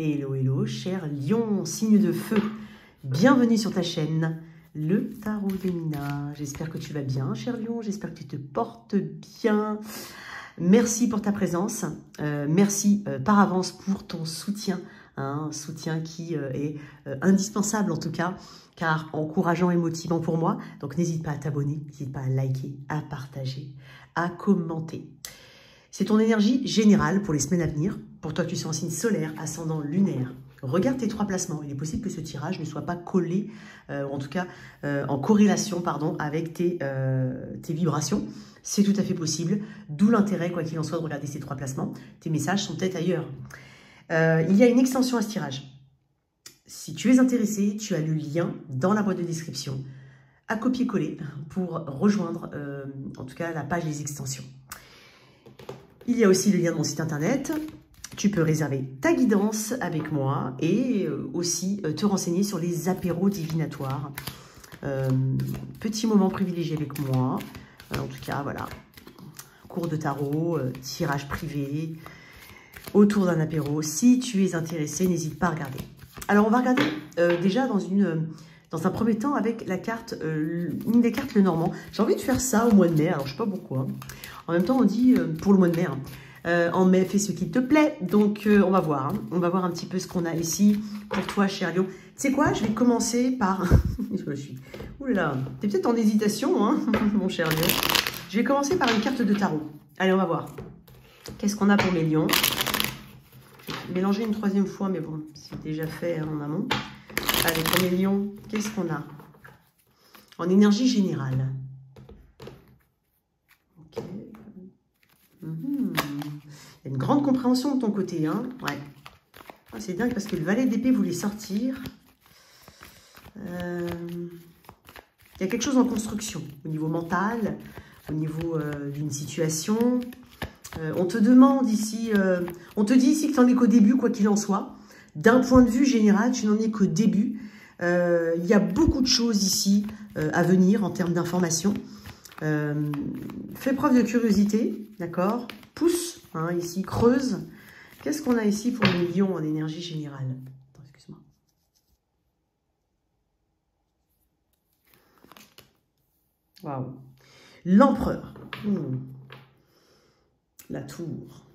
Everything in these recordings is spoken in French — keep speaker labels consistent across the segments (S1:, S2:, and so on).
S1: Hello, hello, cher lion, signe de feu. Bienvenue sur ta chaîne, le tarot de Nina. J'espère que tu vas bien, cher lion. J'espère que tu te portes bien. Merci pour ta présence. Merci par avance pour ton soutien. Un soutien qui est indispensable en tout cas, car encourageant et motivant pour moi. Donc n'hésite pas à t'abonner, n'hésite pas à liker, à partager, à commenter. C'est ton énergie générale pour les semaines à venir. Pour toi, tu es en signe solaire, ascendant lunaire. Regarde tes trois placements. Il est possible que ce tirage ne soit pas collé, en tout cas en corrélation pardon, avec tes vibrations. C'est tout à fait possible. D'où l'intérêt, quoi qu'il en soit, de regarder ces trois placements. Tes messages sont peut-être ailleurs. Il y a une extension à ce tirage. Si tu es intéressé, tu as le lien dans la boîte de description à copier-coller pour rejoindre, en tout cas, la page des extensions. Il y a aussi le lien de mon site internet. Tu peux réserver ta guidance avec moi et aussi te renseigner sur les apéros divinatoires. Petit moment privilégié avec moi. En tout cas, voilà. Cours de tarot, tirage privé, autour d'un apéro. Si tu es intéressé, n'hésite pas à regarder. Alors, on va regarder déjà dans un premier temps avec la carte, une des cartes le Normand. J'ai envie de faire ça au mois de mai, alors je ne sais pas pourquoi. En même temps, on dit pour le mois de mai, en mai, fais ce qui te plaît. Donc, on va voir. Hein. On va voir un petit peu ce qu'on a ici pour toi, cher lion. Tu sais quoi? Je vais commencer par... je suis... Ouh là là, t'es peut-être en hésitation, hein, mon cher lion. Je vais commencer par une carte de tarot. Allez, on va voir. Qu'est-ce qu'on a pour mes lions? Je vais mélanger une troisième fois, mais bon, c'est déjà fait hein, en amont. Allez, pour mes lions, qu'est-ce qu'on a? En énergie générale. Ok. Il y a une grande compréhension de ton côté, hein. Ouais. Ah, c'est dingue parce que le valet d'épée voulait sortir. Il y a quelque chose en construction au niveau mental, au niveau d'une situation. On te demande ici, on te dit ici que tu n'en es qu'au début, quoi qu'il en soit. D'un point de vue général, tu n'en es qu'au début. Il y a beaucoup de choses ici à venir en termes d'informations. Fais preuve de curiosité, d'accord? Pousse, hein, ici, creuse. Qu'est-ce qu'on a ici pour les lions en énergie générale? Attends, excuse-moi. Waouh. L'empereur. La tour.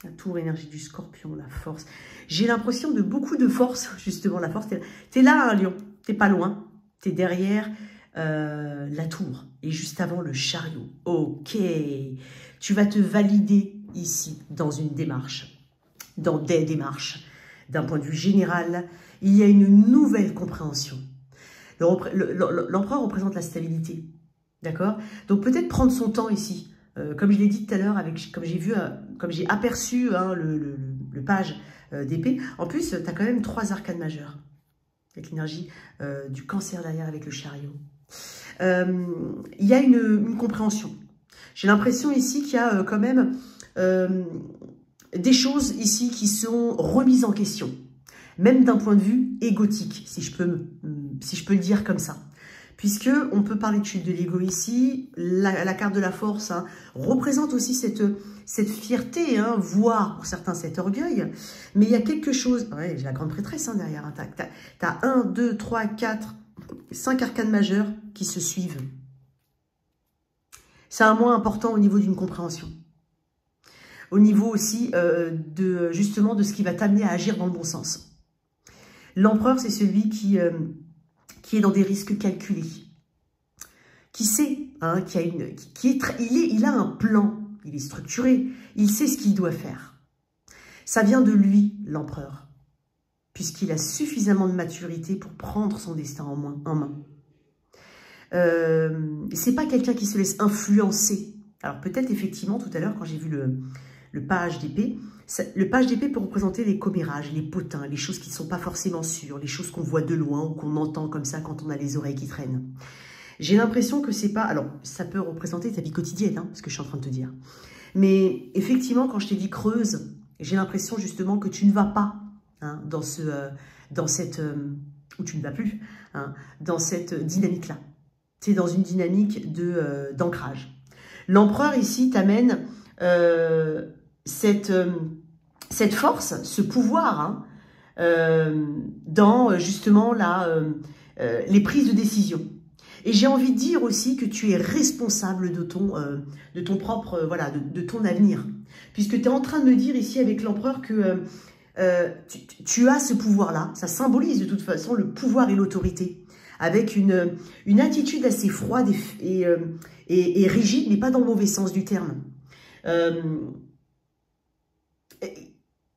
S1: La tour, énergie du scorpion, la force. J'ai l'impression de beaucoup de force, justement, la force. T'es là, hein, lion. T'es pas loin. T'es derrière la tour. Et juste avant, le chariot. Ok. Tu vas te valider ici, dans une démarche. Dans des démarches. D'un point de vue général, il y a une nouvelle compréhension. L'empereur représente la stabilité. D'accord? Donc, peut-être prendre son temps ici. Comme je l'ai dit tout à l'heure, comme j'ai aperçu hein, le page d'épée, en plus, tu as quand même 3 arcanes majeures, avec l'énergie du cancer derrière, avec le chariot. Il y a une compréhension. J'ai l'impression ici qu'il y a quand même des choses ici qui sont remises en question, même d'un point de vue égotique, si je peux le dire comme ça. Puisque on peut parler de chute de l'ego ici, la carte de la force hein, représente aussi cette fierté, hein, voire pour certains cet orgueil. Mais il y a quelque chose, ouais, j'ai la grande prêtresse hein, derrière, hein, tu as 1, 2, 3, 4, 5 arcanes majeures qui se suivent. C'est un moins important au niveau d'une compréhension. Au niveau aussi justement de ce qui va t'amener à agir dans le bon sens. L'empereur, c'est celui qui est dans des risques calculés, qui sait, hein, il a un plan, il est structuré, il sait ce qu'il doit faire. Ça vient de lui, l'empereur, puisqu'il a suffisamment de maturité pour prendre son destin en main. C'est pas quelqu'un qui se laisse influencer. Alors peut-être effectivement, tout à l'heure, quand j'ai vu le page d'épée, le page d'épée peut représenter les commérages, les potins, les choses qui ne sont pas forcément sûres, les choses qu'on voit de loin ou qu'on entend comme ça quand on a les oreilles qui traînent. J'ai l'impression que c'est pas... Alors, ça peut représenter ta vie quotidienne, hein, ce que je suis en train de te dire. Mais effectivement, quand je t'ai dit creuse, j'ai l'impression justement que tu ne vas pas hein, dans cette... ou tu ne vas plus, hein, dans cette dynamique-là. Tu es dans une dynamique d'ancrage. L'empereur ici t'amène cette cette force, ce pouvoir, hein, dans justement les prises de décision. Et j'ai envie de dire aussi que tu es responsable de ton propre, voilà, de ton avenir. Puisque tu es en train de me dire ici avec l'empereur que tu as ce pouvoir-là. Ça symbolise de toute façon le pouvoir et l'autorité. Avec une attitude assez froide et rigide, mais pas dans le mauvais sens du terme.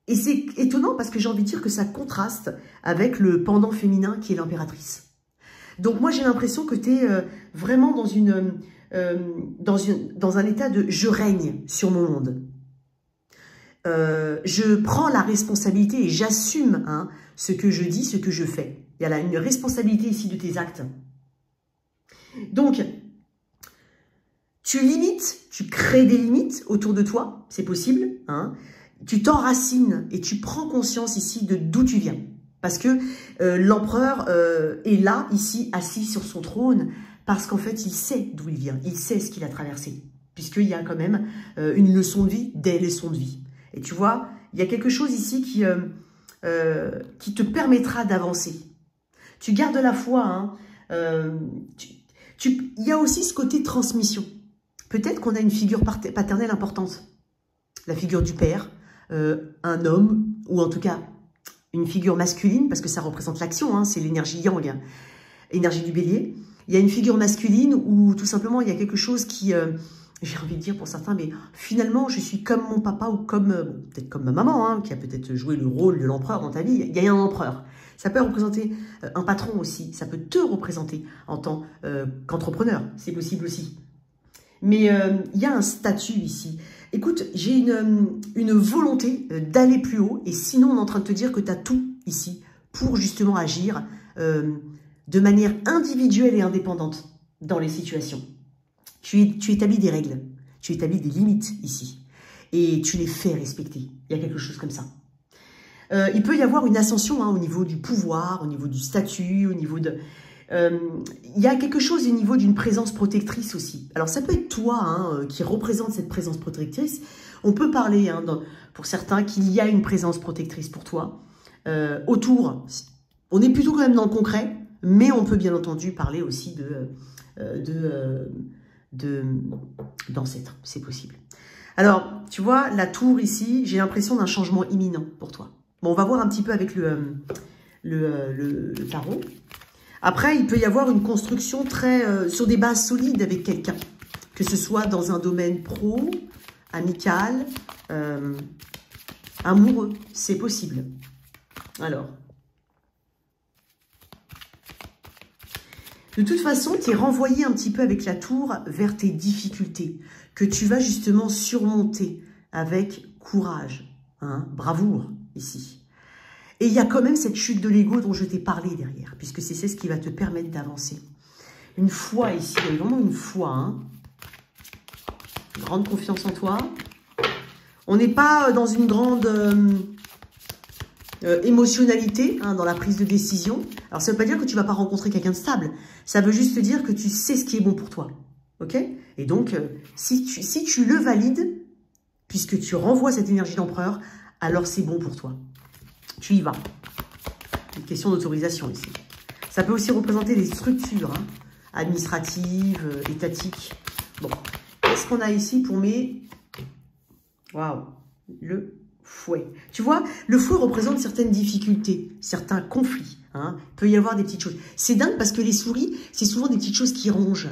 S1: Et c'est étonnant parce que j'ai envie de dire que ça contraste avec le pendant féminin qui est l'impératrice. Donc moi j'ai l'impression que tu es vraiment dans un état de « je règne sur mon monde ». Je prends la responsabilité et j'assume, hein, ce que je dis, ce que je fais. Il y a là une responsabilité ici de tes actes. Donc, tu limites, tu crées des limites autour de toi, c'est possible, hein. Tu t'enracines et tu prends conscience ici de d'où tu viens. Parce que l'empereur est là, ici, assis sur son trône, parce qu'en fait, il sait d'où il vient, il sait ce qu'il a traversé. Puisqu'il y a quand même une leçon de vie, des leçons de vie. Et tu vois, il y a quelque chose ici qui te permettra d'avancer. Tu gardes la foi, hein. Il y a aussi ce côté transmission. Peut-être qu'on a une figure paternelle importante. La figure du père, un homme, ou en tout cas une figure masculine, parce que ça représente l'action, hein, c'est l'énergie yang, hein, énergie du bélier. Il y a une figure masculine où tout simplement il y a quelque chose qui, j'ai envie de dire pour certains, mais finalement je suis comme mon papa ou comme, peut-être comme ma maman, hein, qui a peut-être joué le rôle de l'empereur dans ta vie. Il y a un empereur. Ça peut représenter un patron aussi, ça peut te représenter en tant qu'entrepreneur, c'est possible aussi. Mais il y a un statut ici. Écoute, j'ai une volonté d'aller plus haut et sinon on est en train de te dire que tu as tout ici pour justement agir de manière individuelle et indépendante dans les situations. Tu établis des règles, tu établis des limites ici et tu les fais respecter. Il y a quelque chose comme ça. Il peut y avoir une ascension, hein, au niveau du pouvoir, au niveau du statut, au niveau de... il y a quelque chose au niveau d'une présence protectrice aussi. Alors ça peut être toi, hein, qui représente cette présence protectrice. On peut parler, hein, pour certains, qu'il y a une présence protectrice pour toi. Autour, on est plutôt quand même dans le concret, mais on peut bien entendu parler aussi d'ancêtres, c'est possible. Alors, tu vois, la tour ici, j'ai l'impression d'un changement imminent pour toi. Bon, on va voir un petit peu avec le tarot. Après, il peut y avoir une construction très sur des bases solides avec quelqu'un, que ce soit dans un domaine pro, amical, amoureux, c'est possible. Alors, de toute façon, tu es renvoyé un petit peu avec la tour vers tes difficultés, que tu vas justement surmonter avec courage, hein, bravoure ici. Et il y a quand même cette chute de l'ego dont je t'ai parlé derrière, puisque c'est ce qui va te permettre d'avancer. Une foi ici, il y a vraiment une foi, hein. Grande confiance en toi. On n'est pas dans une grande émotionnalité, hein, dans la prise de décision. Alors ça ne veut pas dire que tu ne vas pas rencontrer quelqu'un de stable. Ça veut juste dire que tu sais ce qui est bon pour toi. Ok? Et donc, si tu le valides, puisque tu renvoies cette énergie d'empereur, alors c'est bon pour toi. Tu y vas. Une question d'autorisation ici. Ça peut aussi représenter des structures, hein, administratives, étatiques. Bon, qu'est-ce qu'on a ici pour mes... Waouh, le fouet. Tu vois, le fouet représente certaines difficultés, certains conflits. Hein. Il peut y avoir des petites choses. C'est dingue parce que les souris, c'est souvent des petites choses qui rongent.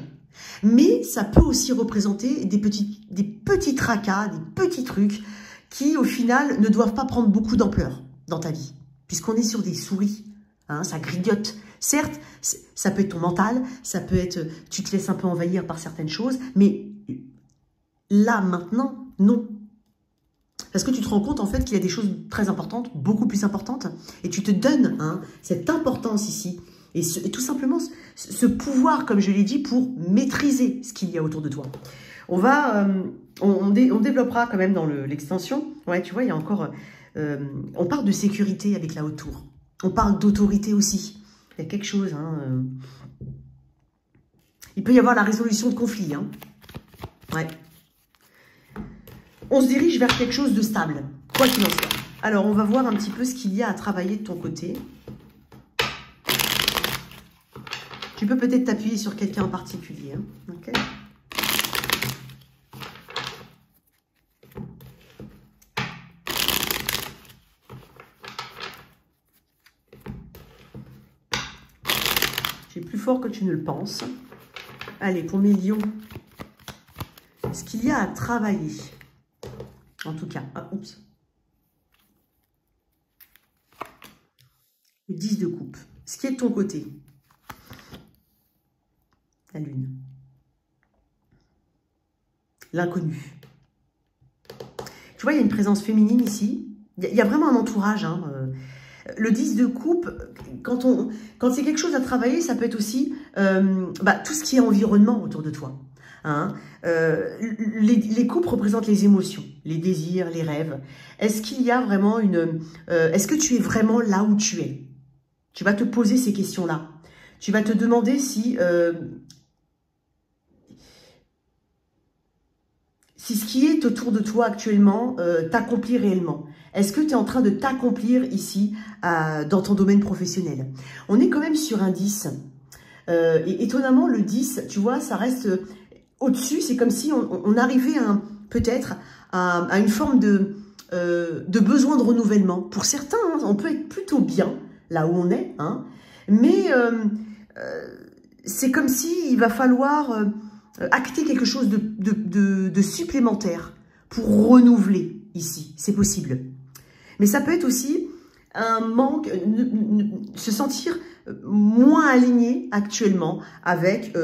S1: Mais ça peut aussi représenter des petits tracas, des petits trucs qui, au final, ne doivent pas prendre beaucoup d'ampleur dans ta vie. Puisqu'on est sur des souris. Hein, ça grignote. Certes, ça peut être ton mental, ça peut être... Tu te laisses un peu envahir par certaines choses, mais là, maintenant, non. Parce que tu te rends compte, en fait, qu'il y a des choses très importantes, beaucoup plus importantes, et tu te donnes, hein, cette importance ici, et tout simplement ce pouvoir, comme je l'ai dit, pour maîtriser ce qu'il y a autour de toi. On va, on développera quand même dans l'extension. Ouais, tu vois, il y a encore... on parle de sécurité avec la haute tour. On parle d'autorité aussi. Il y a quelque chose. Hein, il peut y avoir la résolution de conflits. Hein. Ouais. On se dirige vers quelque chose de stable, quoi qu'il en soit. Alors, on va voir un petit peu ce qu'il y a à travailler de ton côté. Tu peux peut-être t'appuyer sur quelqu'un en particulier. Hein. Okay. C'est plus fort que tu ne le penses. Allez, pour mes lions, ce qu'il y a à travailler. En tout cas, ah, oups. Le 10 de coupe. Ce qui est de ton côté. La lune. L'inconnu. Tu vois, il y a une présence féminine ici. Il y a vraiment un entourage. Hein. Le 10 de coupe, quand c'est quelque chose à travailler, ça peut être aussi tout ce qui est environnement autour de toi. Hein. Les coupes représentent les émotions, les désirs, les rêves. Est-ce qu'il y a vraiment est-ce que tu es vraiment là où tu es? Tu vas te poser ces questions-là. Tu vas te demander si ce qui est autour de toi actuellement t'accomplit réellement. Est-ce que tu es en train de t'accomplir ici dans ton domaine professionnel? On est quand même sur un 10. Et étonnamment, le 10, tu vois, ça reste au-dessus. C'est comme si on arrivait peut-être à une forme de besoin de renouvellement. Pour certains, hein, on peut être plutôt bien là où on est, hein, mais c'est comme si il va falloir acter quelque chose de supplémentaire pour renouveler ici. C'est possible. Mais ça peut être aussi un manque, se sentir moins aligné actuellement avec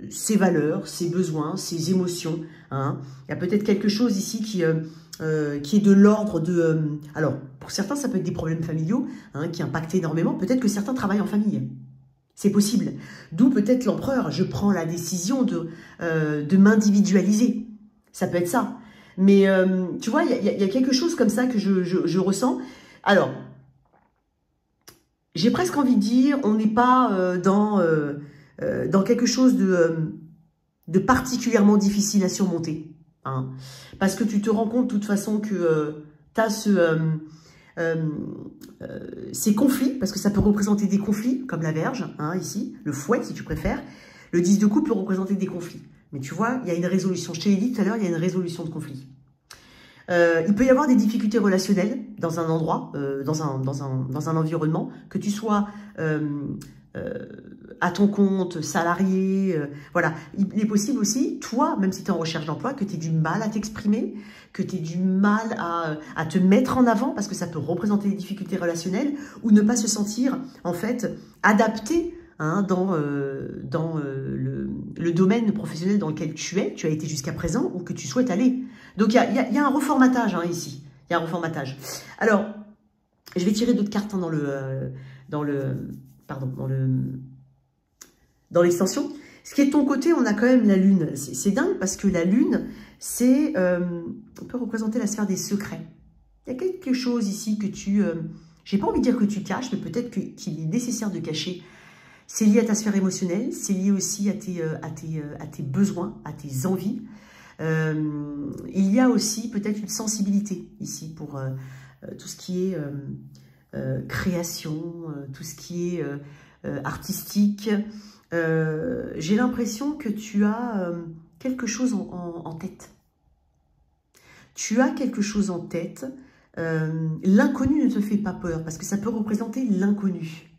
S1: ses valeurs, ses besoins, ses émotions. Hein. Il y a peut-être quelque chose ici qui est de l'ordre de... alors, pour certains, ça peut être des problèmes familiaux hein, qui impactent énormément. Peut-être que certains travaillent en famille. C'est possible. D'où peut-être l'empereur. Je prends la décision de m'individualiser. Ça peut être ça. Mais tu vois, il y a quelque chose comme ça que je ressens. Alors, j'ai presque envie de dire, on n'est pas dans quelque chose de particulièrement difficile à surmonter. Hein, parce que tu te rends compte de toute façon que tu as ces conflits, parce que ça peut représenter des conflits, comme la Vierge, hein, ici, le fouet si tu préfères. Le 10 de coupe peut représenter des conflits. Mais tu vois, il y a une résolution. Je te l'ai dit tout à l'heure, il y a une résolution de conflit. Il peut y avoir des difficultés relationnelles dans un endroit, dans un environnement, que tu sois à ton compte, salarié, voilà. Il est possible aussi, toi, même si tu es en recherche d'emploi, que tu aies du mal à t'exprimer, que tu aies du mal à te mettre en avant, parce que ça peut représenter des difficultés relationnelles, ou ne pas se sentir, en fait, adapté hein, dans le domaine professionnel dans lequel tu as été jusqu'à présent, ou que tu souhaites aller. Donc, il y a un reformatage hein, ici. Il y a un reformatage. Alors, je vais tirer d'autres cartes hein, dans l'extension. Ce qui est de ton côté, on a quand même la Lune. C'est dingue parce que la Lune, on peut représenter la sphère des secrets. Il y a quelque chose ici que j'ai pas envie de dire que tu caches, mais peut-être qu'il est nécessaire de cacher. C'est lié à ta sphère émotionnelle, c'est lié aussi à tes besoins, à tes envies. Il y a aussi peut-être une sensibilité ici pour tout ce qui est création, tout ce qui est artistique. J'ai l'impression que tu as quelque chose en tête. Tu as quelque chose en tête. L'inconnu ne te fait pas peur parce que ça peut représenter l'inconnu.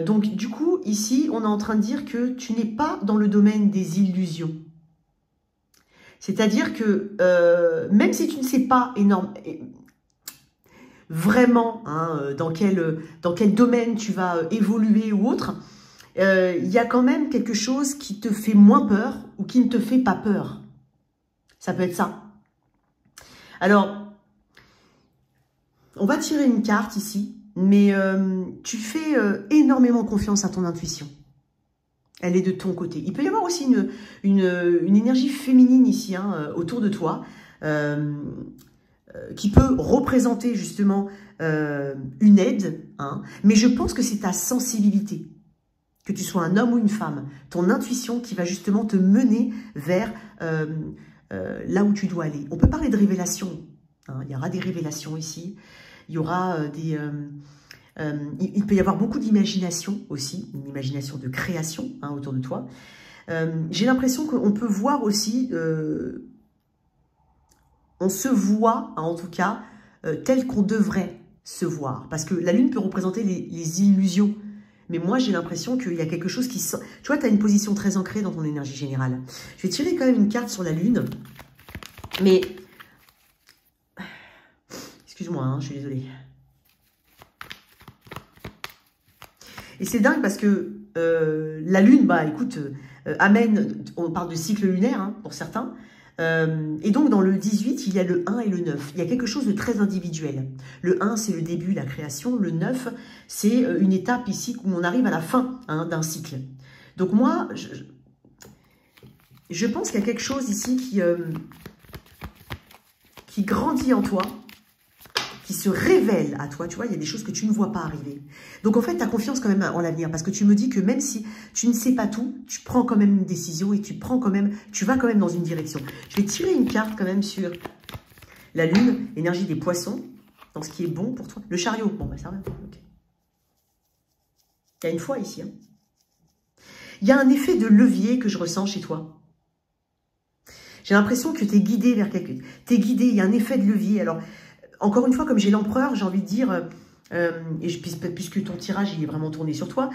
S1: Donc du coup, ici, on est en train de dire que tu n'es pas dans le domaine des illusions. C'est-à-dire que même si tu ne sais pas vraiment hein, dans quel domaine tu vas évoluer ou autre, il y a quand même quelque chose qui te fait moins peur ou qui ne te fait pas peur. Ça peut être ça. Alors, on va tirer une carte ici, mais tu fais énormément confiance à ton intuition. Elle est de ton côté. Il peut y avoir aussi une énergie féminine ici, hein, autour de toi, qui peut représenter justement une aide. Hein, mais je pense que c'est ta sensibilité, que tu sois un homme ou une femme, ton intuition qui va justement te mener vers là où tu dois aller. On peut parler de révélation. Hein. Il y aura des révélations ici. Il y aura il peut y avoir beaucoup d'imagination aussi, une imagination de création hein, autour de toi. J'ai l'impression qu'on peut voir aussi, on se voit hein, en tout cas, tel qu'on devrait se voir. Parce que la lune peut représenter les illusions. Mais moi, j'ai l'impression qu'il y a quelque chose qui sort. Tu vois, tu as une position très ancrée dans ton énergie générale. Je vais tirer quand même une carte sur la lune. Mais, excuse-moi, hein, je suis désolée. Et c'est dingue parce que la lune, bah écoute, amène, on parle de cycle lunaire hein, pour certains. Et donc, dans le 18, il y a le 1 et le 9. Il y a quelque chose de très individuel. Le 1, c'est le début, la création. Le 9, c'est une étape ici où on arrive à la fin hein, d'un cycle. Donc, moi, je pense qu'il y a quelque chose ici qui grandit en toi, qui se révèle à toi. Tu vois, il y a des choses que tu ne vois pas arriver. Donc, en fait, tu as confiance quand même en l'avenir parce que tu me dis que même si tu ne sais pas tout, tu prends quand même une décision et tu vas quand même dans une direction. Je vais tirer une carte quand même sur la lune, énergie des poissons, dans ce qui est bon pour toi. Le chariot, bon, bah ça va. Okay. Il y a une foi ici. Hein. Il y a un effet de levier que je ressens chez toi. J'ai l'impression que tu es guidé vers quelque chose. Tu es guidé, il y a un effet de levier. Alors, encore une fois, comme j'ai l'empereur, j'ai envie de dire, puisque ton tirage il est vraiment tourné sur toi,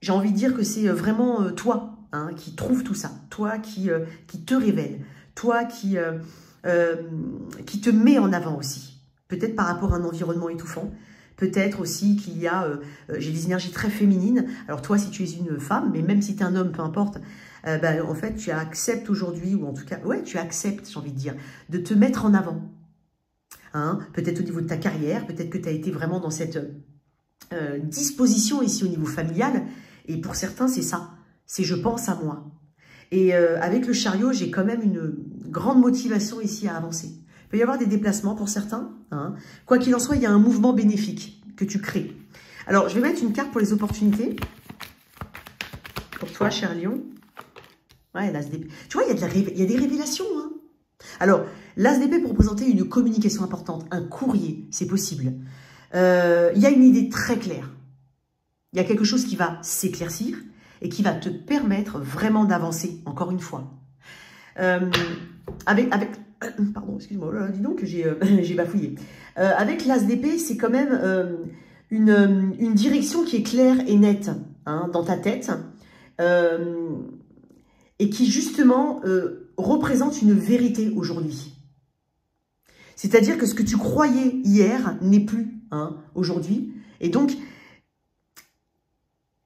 S1: j'ai envie de dire que c'est vraiment toi hein, qui trouve tout ça, toi qui te révèle, toi qui te met en avant aussi. Peut-être par rapport à un environnement étouffant, peut-être aussi qu'il y a, j'ai des énergies très féminines. Alors toi, si tu es une femme, mais même si tu es un homme, peu importe, en fait, tu acceptes aujourd'hui, ou en tout cas, ouais, tu acceptes, j'ai envie de dire, de te mettre en avant. Hein, peut-être au niveau de ta carrière, peut-être que tu as été vraiment dans cette disposition ici au niveau familial. Et pour certains, c'est ça. C'est je pense à moi. Et avec le chariot, j'ai quand même une grande motivation ici à avancer. Il peut y avoir des déplacements pour certains. Hein. Quoi qu'il en soit, il y a un mouvement bénéfique que tu crées. Alors, je vais mettre une carte pour les opportunités. Pour toi, cher Lion. Ouais, l'as d'épée. Tu vois, il y a des révélations. Hein. Alors, l'as d'épée pour représenter une communication importante, un courrier, c'est possible. Il y a une idée très claire. Il y a quelque chose qui va s'éclaircir et qui va te permettre vraiment d'avancer, encore une fois. Pardon, excuse-moi, dis donc, j'ai bafouillé. Avec l'as d'épée, c'est quand même une direction qui est claire et nette hein, dans ta tête et qui, justement, représente une vérité aujourd'hui. C'est-à-dire que ce que tu croyais hier n'est plus hein, aujourd'hui. Et donc,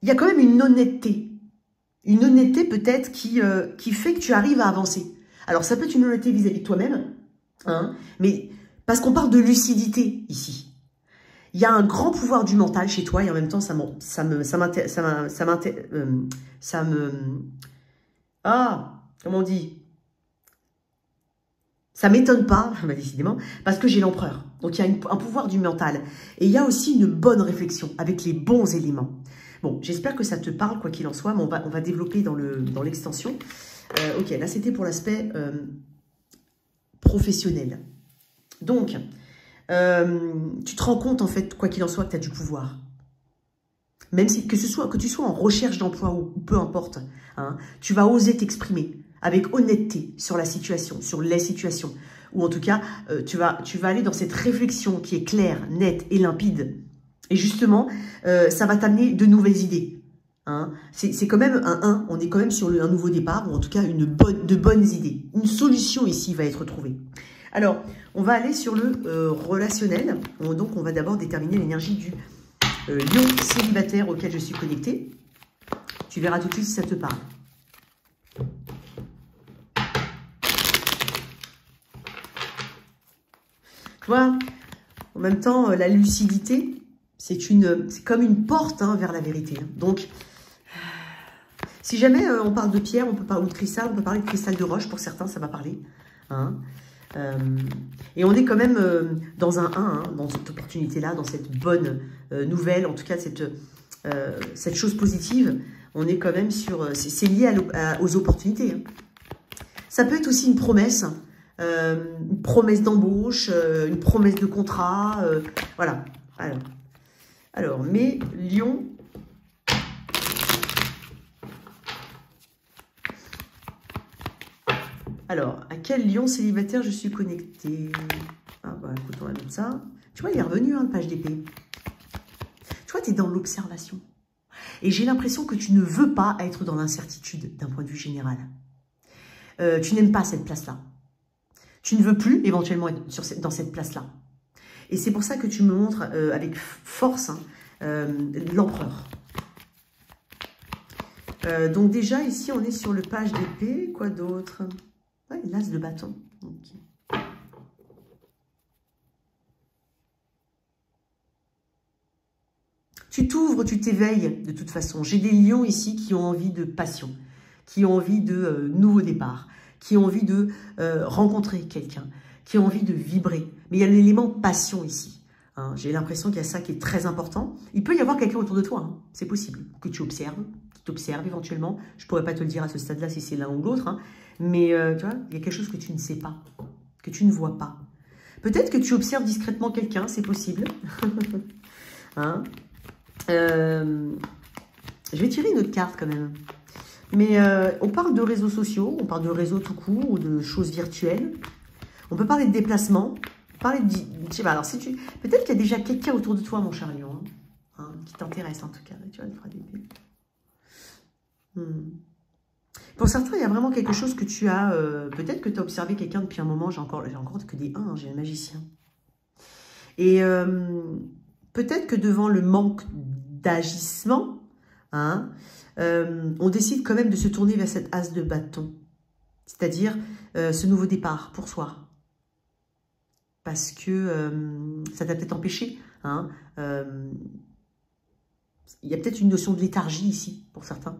S1: il y a quand même une honnêteté. Une honnêteté peut-être qui fait que tu arrives à avancer. Alors, ça peut être une honnêteté vis-à-vis de toi-même, hein, mais parce qu'on parle de lucidité ici. Il y a un grand pouvoir du mental chez toi et en même temps, comment on dit? Ça ne m'étonne pas, bah décidément, parce que j'ai l'empereur. Donc, il y a un pouvoir du mental. Et il y a aussi une bonne réflexion avec les bons éléments. Bon, j'espère que ça te parle, quoi qu'il en soit, mais on va développer dans l'extension. Ok, là, c'était pour l'aspect professionnel. Donc, tu te rends compte, en fait, quoi qu'il en soit, que tu as du pouvoir. Même si, que tu sois en recherche d'emploi ou peu importe, hein, tu vas oser t'exprimer avec honnêteté sur la situation, sur les situations. Ou en tout cas, tu vas aller dans cette réflexion qui est claire, nette et limpide. Et justement, ça va t'amener de nouvelles idées. Hein. C'est quand même on est quand même sur un nouveau départ, ou en tout cas de bonnes idées. Une solution ici va être trouvée. Alors, on va aller sur le relationnel. Donc, on va d'abord déterminer l'énergie du lion célibataire auquel je suis connectée. Tu verras tout de suite si ça te parle. Tu vois, en même temps, la lucidité, c'est comme une porte hein, vers la vérité. Donc, si jamais on parle de pierre, on peut parler de cristal, on peut parler de cristal de roche. Pour certains, ça va parler. Hein. Et on est quand même dans un 1, hein, dans cette opportunité-là, dans cette bonne nouvelle, en tout cas cette chose positive. On est quand même sur... C'est lié aux opportunités. Hein. Ça peut être aussi une promesse une promesse d'embauche, une promesse de contrat, voilà. Alors, mais Lion, alors, à quel lion célibataire je suis connectée? Ah bah écoute, on va mettre ça. Tu vois, il est revenu, hein, le page d'épée. Tu vois, tu es dans l'observation. Et j'ai l'impression que tu ne veux pas être dans l'incertitude d'un point de vue général. Tu n'aimes pas cette place-là. Tu ne veux plus éventuellement être dans cette place-là. Et c'est pour ça que tu me montres avec force, hein, l'empereur. Donc déjà, ici, on est sur le page d'épée. Quoi d'autre? Ouais, l'as de bâton. Okay. Tu t'ouvres, tu t'éveilles de toute façon. J'ai des lions ici qui ont envie de passion, qui ont envie de nouveau départ, qui ont envie de rencontrer quelqu'un, qui ont envie de vibrer. Mais il y a l'élément passion ici. Hein. J'ai l'impression qu'il y a ça qui est très important. Il peut y avoir quelqu'un autour de toi, hein. C'est possible, que tu observes, qui t'observe éventuellement. Je ne pourrais pas te le dire à ce stade-là si c'est l'un ou l'autre, hein. Mais tu vois, il y a quelque chose que tu ne sais pas, que tu ne vois pas. Peut-être que tu observes discrètement quelqu'un, c'est possible. Hein, je vais tirer une autre carte quand même. Mais on parle de réseaux sociaux, on parle de réseaux tout court ou de choses virtuelles. On peut parler de déplacement, parler de... Je sais pas, alors si tu... Peut-être qu'il y a déjà quelqu'un autour de toi, mon cher lion, hein, qui t'intéresse en tout cas. Tu vois, le 3 d'épée. Pour certains, il y a vraiment quelque chose que tu as... Peut-être que tu as observé quelqu'un depuis un moment. J'ai encore que des 1, hein, j'ai un magicien. Et peut-être que devant le manque d'agissement, hein, on décide quand même de se tourner vers cette as de bâton. C'est-à-dire ce nouveau départ pour soi. Parce que ça t'a peut-être empêché. Hein, il y a peut-être une notion de léthargie ici, pour certains.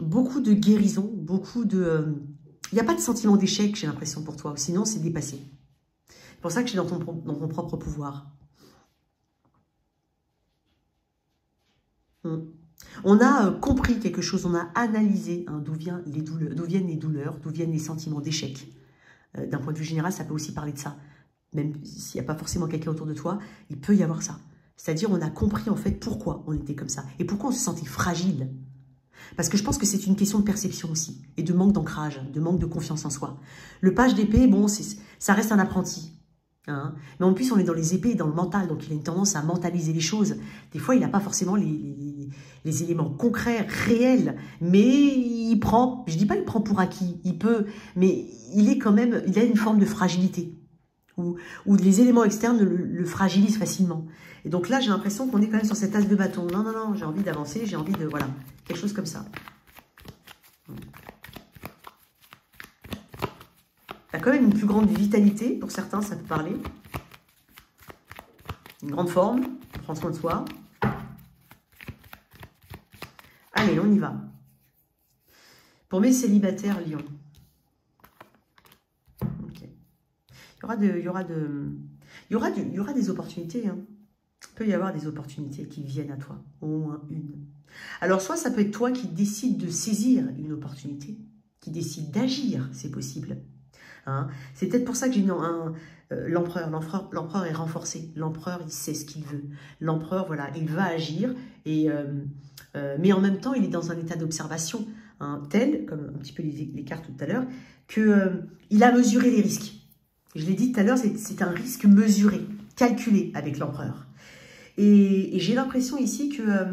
S1: Beaucoup de guérison, beaucoup de... Il n'y a pas de sentiment d'échec, j'ai l'impression, pour toi. Sinon, c'est dépassé. C'est pour ça que c'est dans ton propre pouvoir. On a compris quelque chose, on a analysé, hein, d'où viennent les douleurs, d'où viennent les sentiments d'échec. D'un point de vue général, ça peut aussi parler de ça. Même s'il n'y a pas forcément quelqu'un autour de toi, il peut y avoir ça. C'est-à-dire, on a compris en fait pourquoi on était comme ça et pourquoi on se sentait fragile. Parce que je pense que c'est une question de perception aussi et de manque d'ancrage, de manque de confiance en soi. Le page d'épée, bon, ça reste un apprenti. Hein, mais en plus, on est dans les épées et dans le mental, donc il a une tendance à mentaliser les choses. Des fois, il n'a pas forcément les éléments concrets, réels, mais il prend, je dis pas il prend pour acquis, il peut, mais il est quand même, il a une forme de fragilité, où les éléments externes le fragilisent facilement. Et donc là, j'ai l'impression qu'on est quand même sur cette as de bâton. Non, non, non, j'ai envie d'avancer, j'ai envie de, voilà, quelque chose comme ça. Tu as quand même une plus grande vitalité, pour certains, ça peut parler. Une grande forme, prends soin de soi. Allez, on y va. Pour mes célibataires, Lion. Okay. Il y aura des opportunités. Hein. Il peut y avoir des opportunités qui viennent à toi, au moins une. Alors, soit ça peut être toi qui décides de saisir une opportunité, qui décide d'agir, c'est possible. Hein. C'est peut-être pour ça que j'ai l'empereur. L'empereur est renforcé. L'empereur, il sait ce qu'il veut. L'empereur, voilà, il va agir, et, mais en même temps, il est dans un état d'observation, hein, tel, comme un petit peu les cartes tout à l'heure, qu'il a mesuré les risques. Je l'ai dit tout à l'heure, c'est un risque mesuré, calculé avec l'empereur. Et j'ai l'impression ici que,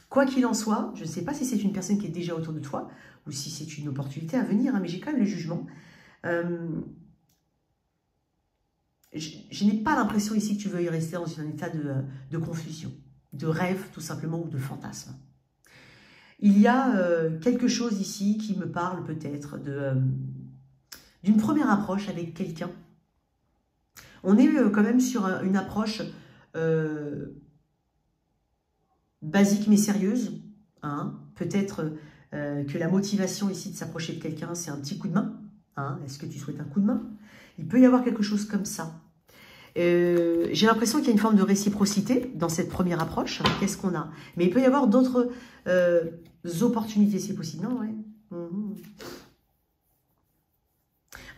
S1: quoi qu'il en soit, je ne sais pas si c'est une personne qui est déjà autour de toi, ou si c'est une opportunité à venir, hein, mais j'ai quand même le jugement. Je n'ai pas l'impression ici que tu veuilles rester dans un état de confusion, de rêve tout simplement, ou de fantasme. Il y a quelque chose ici qui me parle peut-être d'une première approche avec quelqu'un. On est quand même sur une approche basique mais sérieuse. Hein. Peut-être que la motivation ici de s'approcher de quelqu'un, c'est un petit coup de main. Hein, est-ce que tu souhaites un coup de main? Il peut y avoir quelque chose comme ça. J'ai l'impression qu'il y a une forme de réciprocité dans cette première approche. Qu'est-ce qu'on a? Mais il peut y avoir d'autres opportunités, c'est possible. Non, ouais.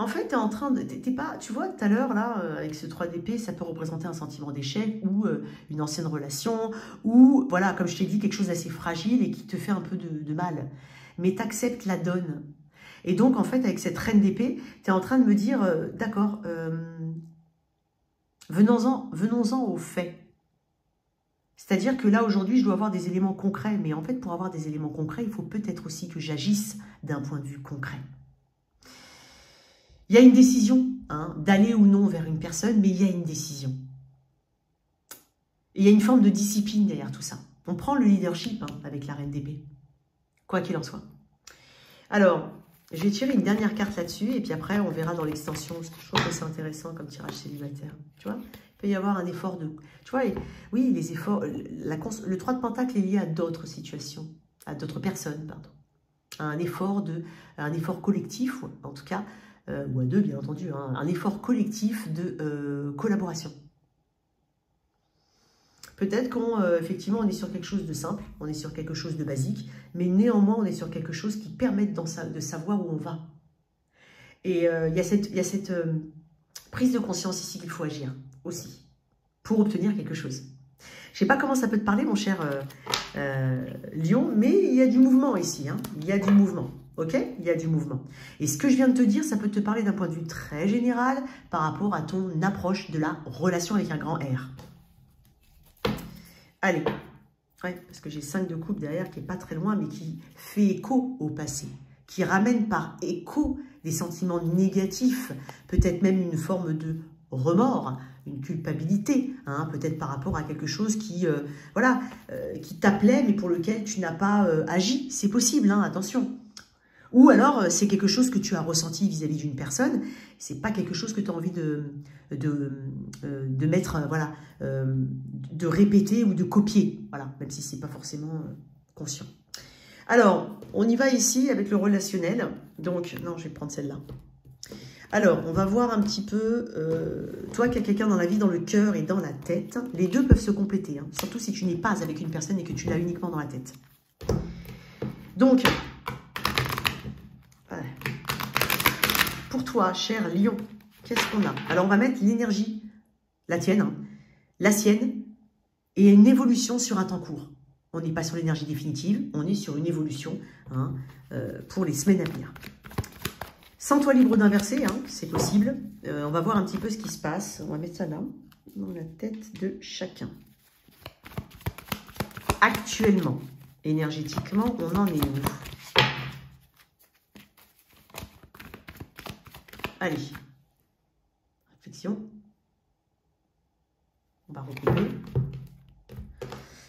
S1: En fait, tu es en train de... T'es pas, tu vois, tout à l'heure, là, avec ce 3 d'épée, ça peut représenter un sentiment d'échec ou une ancienne relation ou, voilà, comme je t'ai dit, quelque chose d'assez fragile et qui te fait un peu de mal. Mais tu acceptes la donne. Et donc, en fait, avec cette reine d'épée, tu es en train de me dire, d'accord, venons-en aux faits. C'est-à-dire que là, aujourd'hui, je dois avoir des éléments concrets. Mais en fait, pour avoir des éléments concrets, il faut peut-être aussi que j'agisse d'un point de vue concret. Il y a une décision hein, d'aller ou non vers une personne, mais il y a une décision. Et il y a une forme de discipline derrière tout ça. On prend le leadership hein, avec la reine d'épée, quoi qu'il en soit. Alors, je vais tirer une dernière carte là-dessus, et puis après, on verra dans l'extension, parce que je trouve que c'est intéressant comme tirage célibataire. Tu vois, il peut y avoir un effort de... Tu vois, oui, les efforts... le 3 de Pentacle est lié à d'autres situations, à d'autres personnes, pardon. À un effort collectif, ou en tout cas, ou à deux, bien entendu, hein, un effort collectif de collaboration. Peut-être qu'effectivement, on est sur quelque chose de simple, on est sur quelque chose de basique, mais néanmoins, on est sur quelque chose qui permet de savoir où on va. Et il y a cette prise de conscience ici qu'il faut agir aussi, pour obtenir quelque chose. Je ne sais pas comment ça peut te parler, mon cher Lion, mais il y a du mouvement ici. Hein. Il y a du mouvement, ok? Il y a du mouvement. Et ce que je viens de te dire, ça peut te parler d'un point de vue très général par rapport à ton approche de la relation avec un grand R. Allez, ouais, parce que j'ai 5 de coupe derrière qui n'est pas très loin, mais qui fait écho au passé, qui ramène par écho des sentiments négatifs, peut-être même une forme de remords, une culpabilité, hein, peut-être par rapport à quelque chose qui, voilà, qui t'appelait, mais pour lequel tu n'as pas agi. C'est possible, hein, attention. Ou alors, c'est quelque chose que tu as ressenti vis-à-vis d'une personne, c'est pas quelque chose que tu as envie de mettre, voilà, de répéter ou de copier, voilà, même si c'est pas forcément conscient. Alors, on y va ici avec le relationnel, donc, non, je vais prendre celle-là. Alors, on va voir un petit peu, toi qui as quelqu'un dans la vie, dans le cœur et dans la tête, les deux peuvent se compléter, hein, surtout si tu n'es pas avec une personne et que tu l'as uniquement dans la tête. Donc, pour toi, cher Lion, qu'est-ce qu'on a? Alors, on va mettre l'énergie, la tienne, hein, la sienne, et une évolution sur un temps court. On n'est pas sur l'énergie définitive, on est sur une évolution hein, pour les semaines à venir. Sens-toi libre d'inverser, hein, c'est possible. On va voir un petit peu ce qui se passe. On va mettre ça là, dans la tête de chacun. Actuellement, énergétiquement, on en est où? Allez, réflexion. On va recouper.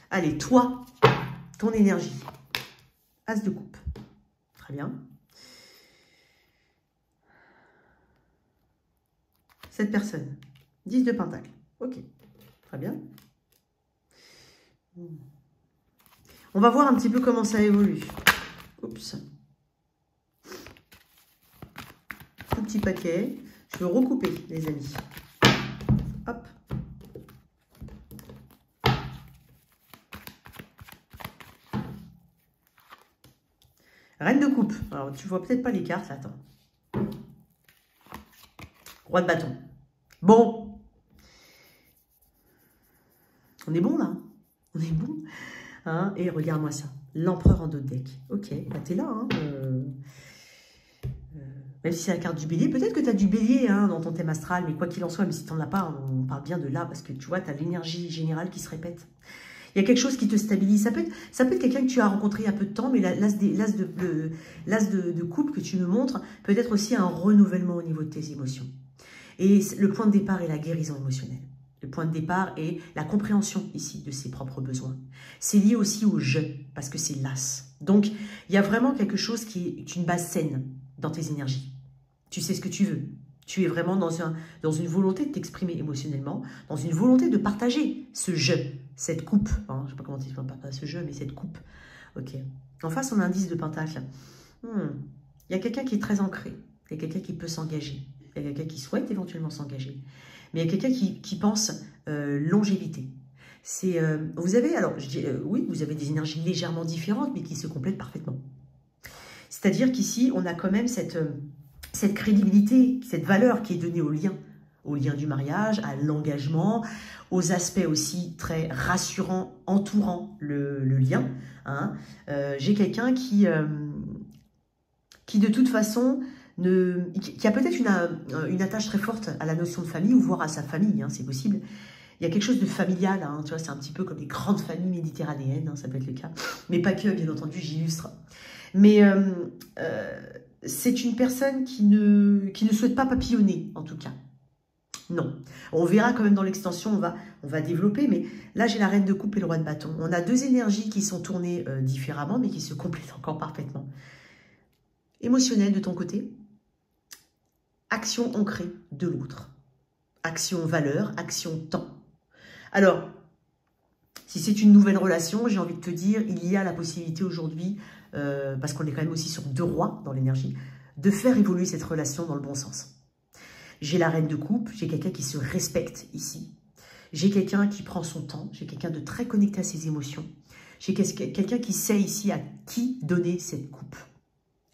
S1: Allez, toi, ton énergie. As de coupe. Très bien. Cette personne. 10 de pentacle. Ok. Très bien. On va voir un petit peu comment ça évolue. Oups. Tout petit paquet. Je veux recouper, les amis. Hop. Reine de coupe. Alors, tu vois peut-être pas les cartes, là. Attends. Roi de bâton. Bon. On est bon, là. On est bon. Hein, et regarde-moi ça. L'empereur en dos de deck. Ok, bah, t'es là. Hein, même si c'est la carte du bélier. Peut-être que tu as du bélier hein, dans ton thème astral, mais quoi qu'il en soit, mais si tu n'en as pas, on parle bien de là, parce que tu vois, tu as l'énergie générale qui se répète. Il y a quelque chose qui te stabilise. Ça peut être quelqu'un que tu as rencontré il y a peu de temps, mais l'as de coupe que tu me montres peut être aussi un renouvellement au niveau de tes émotions. Et le point de départ est la guérison émotionnelle. Le point de départ est la compréhension ici de ses propres besoins. C'est lié aussi au jeu, parce que c'est l'as. Donc, il y a vraiment quelque chose qui est une base saine dans tes énergies. Tu sais ce que tu veux. Tu es vraiment dans une volonté de t'exprimer émotionnellement, dans une volonté de partager ce jeu, cette coupe. Hein, je ne sais pas comment tu dis ce jeu, mais cette coupe. Ok. En face, on a un 10 de pentacle. Il y a quelqu'un qui est très ancré. Il y a quelqu'un qui peut s'engager. Il y a quelqu'un qui souhaite éventuellement s'engager. Mais il y a quelqu'un qui pense longévité. Vous avez, alors, je dis, oui, vous avez des énergies légèrement différentes, mais qui se complètent parfaitement. C'est-à-dire qu'ici, on a quand même cette cette crédibilité, cette valeur qui est donnée au lien du mariage, à l'engagement, aux aspects aussi très rassurants entourant le lien. Hein. J'ai quelqu'un qui de toute façon, qui a peut-être une attache très forte à la notion de famille, ou voire à sa famille, hein, c'est possible. Il y a quelque chose de familial, hein, tu vois, c'est un petit peu comme les grandes familles méditerranéennes, hein, ça peut être le cas. Mais pas que, bien entendu, j'illustre. Mais c'est une personne qui ne souhaite pas papillonner, en tout cas. Non. On verra quand même dans l'extension, on va développer, mais là, j'ai la reine de coupe et le roi de bâton. On a deux énergies qui sont tournées différemment, mais qui se complètent encore parfaitement. Émotionnel de ton côté, action ancrée de l'autre. Action valeur, action temps. Alors, si c'est une nouvelle relation, j'ai envie de te dire, il y a la possibilité aujourd'hui, parce qu'on est quand même aussi sur deux rois dans l'énergie, de faire évoluer cette relation dans le bon sens. J'ai la reine de coupe, j'ai quelqu'un qui se respecte ici. J'ai quelqu'un qui prend son temps, j'ai quelqu'un de très connecté à ses émotions. J'ai quelqu'un qui sait ici à qui donner cette coupe,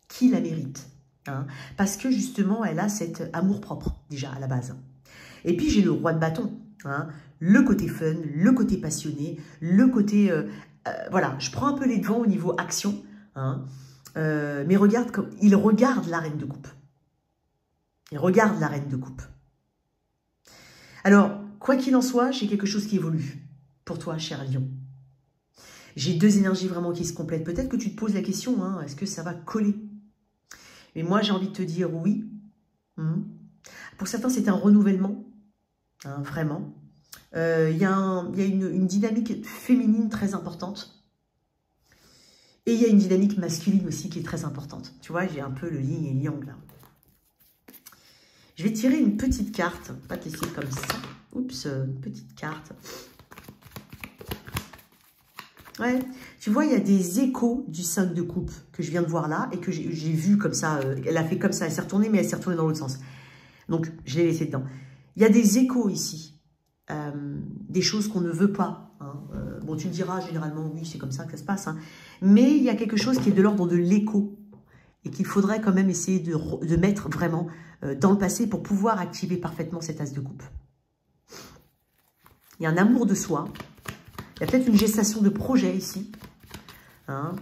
S1: qui la mérite. Hein, parce que justement, elle a cet amour-propre, déjà, à la base. Et puis, j'ai le roi de bâton. Hein, le côté fun, le côté passionné, le côté... voilà, je prends un peu les devants au niveau action. Hein, mais regarde, il regarde la reine de coupe. Il regarde la reine de coupe. Alors, quoi qu'il en soit, j'ai quelque chose qui évolue pour toi, cher Lion. J'ai deux énergies vraiment qui se complètent. Peut-être que tu te poses la question, hein, est-ce que ça va coller? Mais moi, j'ai envie de te dire oui. Pour certains, c'est un renouvellement, hein, vraiment. Il y a une dynamique féminine très importante. Et il y a une dynamique masculine aussi qui est très importante. Tu vois, j'ai un peu le yin et le yang là. Je vais tirer une petite carte, pas te laisser comme ça. Oups, une petite carte. Ouais, tu vois, il y a des échos du 5 de coupe que je viens de voir là et que j'ai vu comme ça. Elle a fait comme ça, elle s'est retournée, mais elle s'est retournée dans l'autre sens. Donc, je l'ai laissé dedans. Il y a des échos ici, des choses qu'on ne veut pas. Hein. Bon, tu me diras, généralement, oui, c'est comme ça que ça se passe. Hein. Mais il y a quelque chose qui est de l'ordre de l'écho et qu'il faudrait quand même essayer de mettre vraiment dans le passé pour pouvoir activer parfaitement cet as de coupe. Il y a un amour de soi. Il y a peut-être une gestation de projet ici, hein,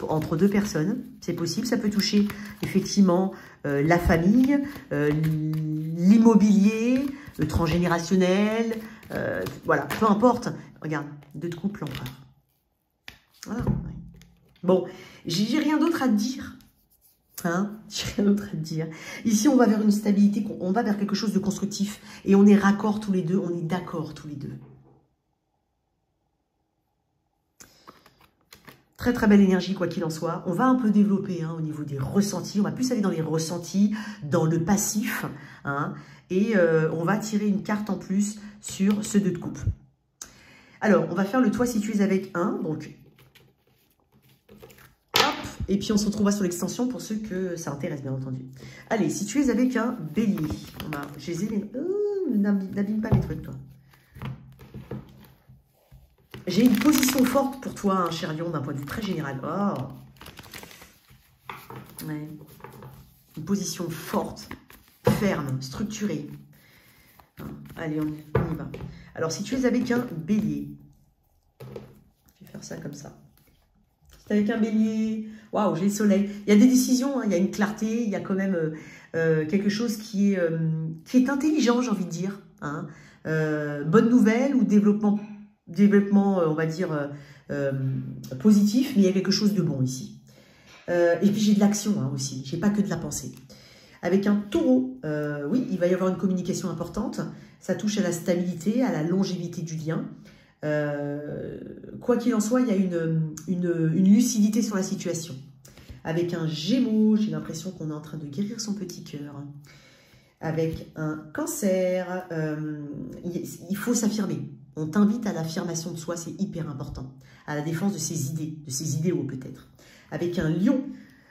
S1: entre deux personnes. C'est possible, ça peut toucher effectivement la famille, l'immobilier, le transgénérationnel, voilà, peu importe. Regarde, deux de couple encore. Voilà. Ouais. Bon, j'ai rien d'autre à te dire. Hein, j'ai rien d'autre à te dire. Ici, on va vers une stabilité, on va vers quelque chose de constructif. Et on est raccord tous les deux, on est d'accord tous les deux. Très très belle énergie quoi qu'il en soit. On va un peu développer au niveau des ressentis. On va plus aller dans les ressentis, dans le passif. Hein, et on va tirer une carte en plus sur ce 2 de coupe. Alors, on va faire le toi si tu es avec un. Donc, hop. Et puis on se retrouvera sur l'extension pour ceux que ça intéresse bien entendu. Allez, si tu es avec un bélier. Je les ai... n'abîme pas les trucs toi. J'ai une position forte pour toi, hein, cher Lion, d'un point de vue très général. Oh. Ouais. Une position forte, ferme, structurée. Allez, on y va. Alors, si tu es avec un bélier, je vais faire ça comme ça. Si tu es avec un bélier, waouh, j'ai le soleil. Il y a des décisions, hein, il y a une clarté, il y a quand même quelque chose qui est intelligent, j'ai envie de dire. Hein. Bonne nouvelle ou développement, on va dire, positif, mais il y a quelque chose de bon ici. Et puis j'ai de l'action hein, aussi, j'ai pas que de la pensée. Avec un taureau, oui, il va y avoir une communication importante, ça touche à la stabilité, à la longévité du lien. Quoi qu'il en soit, il y a une lucidité sur la situation. Avec un Gémeaux, j'ai l'impression qu'on est en train de guérir son petit cœur. Avec un Cancer, il faut s'affirmer. On t'invite à l'affirmation de soi, c'est hyper important. À la défense de ses idées, de ses idéaux peut-être. Avec un Lion,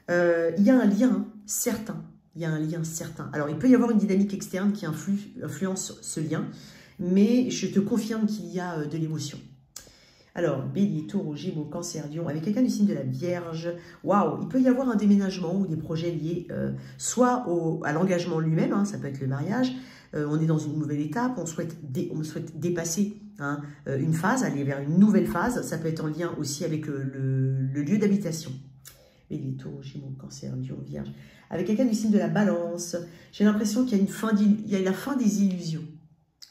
S1: il y a un lien certain. Il y a un lien certain. Alors, il peut y avoir une dynamique externe qui influence ce lien, mais je te confirme qu'il y a de l'émotion. Alors, Bélier, Taureau, Gémeaux, Cancer, Lion, avec quelqu'un du signe de la Vierge. Waouh, il peut y avoir un déménagement ou des projets liés soit à l'engagement lui-même, hein, ça peut être le mariage. On est dans une nouvelle étape, on souhaite dépasser hein, une phase, aller vers une nouvelle phase. Ça peut être en lien aussi avec le lieu d'habitation. Bélier, Taureau, Gémeaux, Cancer, Lion, Vierge. Avec quelqu'un du signe de la Balance, j'ai l'impression qu'il y a la fin des illusions,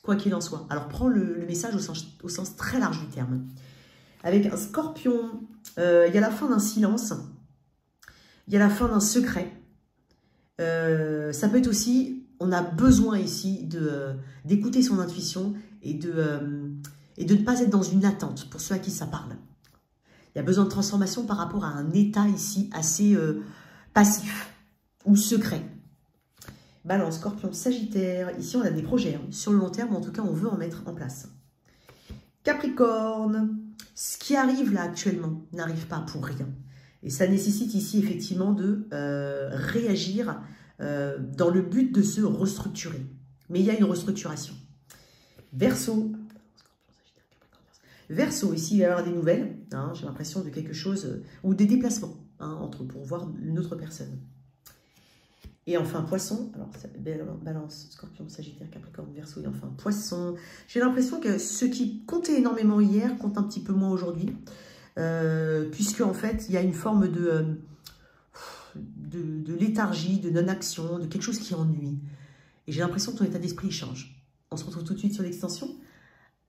S1: quoi qu'il en soit. Alors, prends le message au sens très large du terme. Avec un Scorpion, il y a la fin d'un silence, il y a la fin d'un secret. Ça peut être aussi, on a besoin ici d'écouter son intuition et de ne pas être dans une attente pour ceux à qui ça parle. Il y a besoin de transformation par rapport à un état ici assez passif ou secret. Balance, Scorpion, Sagittaire. Ici, on a des projets hein, sur le long terme, en tout cas, on veut en mettre en place. Capricorne, ce qui arrive là actuellement n'arrive pas pour rien. Et ça nécessite ici effectivement de réagir dans le but de se restructurer. Mais il y a une restructuration. Verseau. Verseau, ici, il va y avoir des nouvelles. Hein, j'ai l'impression de quelque chose, ou des déplacements, hein, pour voir une autre personne. Et enfin, Poisson. Alors, Balance, Scorpion, Sagittaire, Capricorne, Verseau et enfin Poisson. J'ai l'impression que ce qui comptait énormément hier compte un petit peu moins aujourd'hui. Puisque, en fait, il y a une forme de léthargie, de non-action, de quelque chose qui ennuie. Et j'ai l'impression que ton état d'esprit change. On se retrouve tout de suite sur l'extension.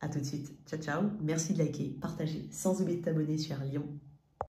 S1: À tout de suite. Ciao, ciao. Merci de liker, partager, sans oublier de t'abonner sur Lyon.